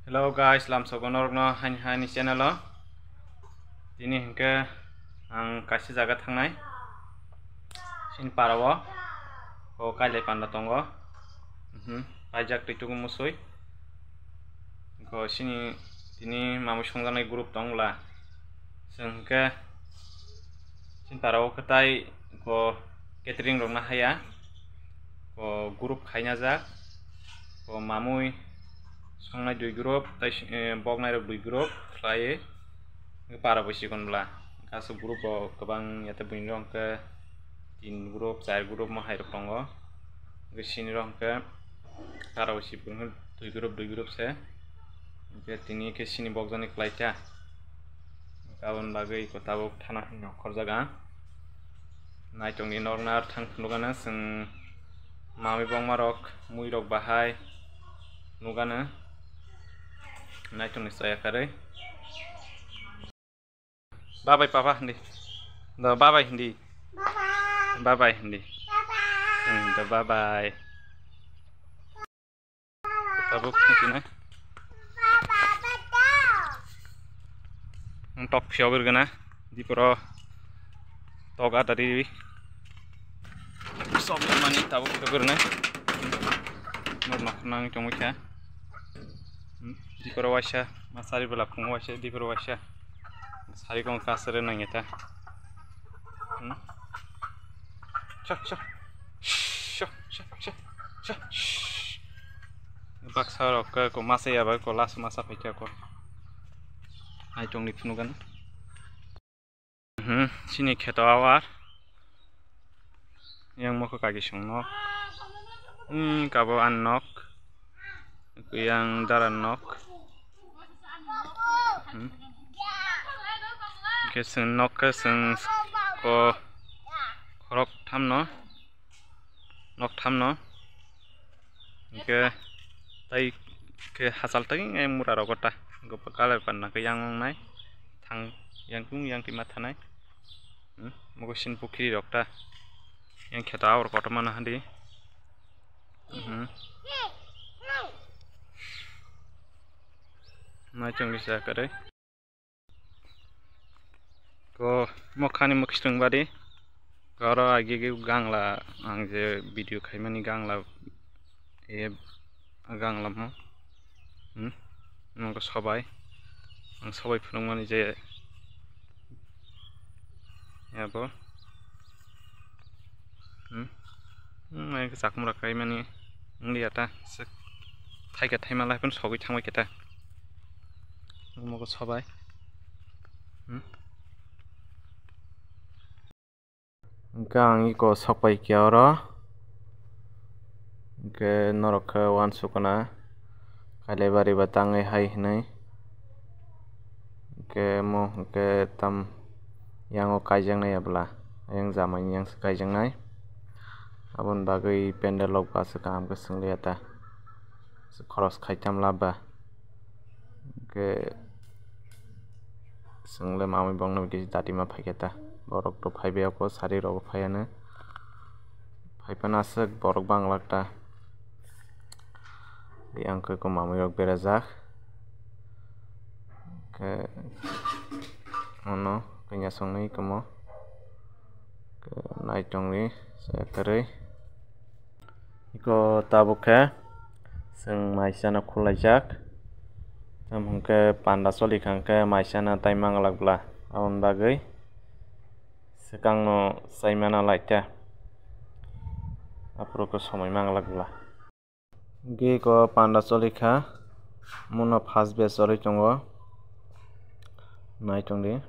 Hello guys, lam sogonorno hani channel o. Dini hingke ang kaisi jaga thangnai. Sin parawo ko kailai panda tongo. Pajak tuitu musui. Ko sini dini mamu songjanai group tongla. Sengke sin parawo ketai ko catering rok na haya. Ko group khaina jak. Ko mamui songnai dui group tai bognai rok dui group khlai para bosikon bla gasu group o gobang yate buin rong ke 3 group 4 group mo hai rok tongo gesini rong ke para bosipun 2 group se ke tini ke sini bogjani klaita gabon bagai ko tabuk thana nokor jaga naitongni nornar thangkhnugana sing mami bongma rok mui rok bahai nugana naitongni sayakare. Bye bye papa hindi. No bye bye hindi. Bye bye hindi. The bye bye. Tabuk sini. Tok fiawer gana di pro toga dari sob mani tabuk fiawer na. Nok nang tongmucha. Di pro washa masari bela khung washa di pro washa. Sari kong kasar nang eta. Baksa rok ko masa ya ba ko las masa paita ko. Ai tong ni phunu gan. Sini kheto awar. Yang mo ko kagi sung nok. Kabo an nok. Yang daran nok. Keseng nok keseng ko korok tham no ke tai ke hasal tai ngai mura rogota go pakale panna ke yang nai thang yang tung yang timat thanai mogo sin pukri rokta yang kheta awr kotmana handi nai chung bisa kare ko mokhani mokhistung badi garo age gangla ang je video khaimani gangla e gangla mo nongko sabai ang sabai phunungmani je yabo mai jakmura khaimani ngliata thaika thaimalai pun sogui thangbai keta moko sabai gang iko sokpai kiaoro ke norok wan sukona kailai bari ba tangai hai hinai ke mo ke tam yango kaijang nai abla yang zaman yang kaijang nai abon bagai pendel lok ba sekam ke sungliata khoros khaitam laba ke sungle mami bongna ki datima phaiketa borok to phaibe ko sari rok phaiana phaipana sek borok banglakta yang ke ko mami rok berajak ke ono kenya songnai komo ke naitongni sakare iko tabukha sing maisana khulajak tamhungke panda soli khangke maisana taimang lagbla aun bagai sekang no saimana laita aproko somai manglagla ge ko panda solika muno first batch ori tongo naitongi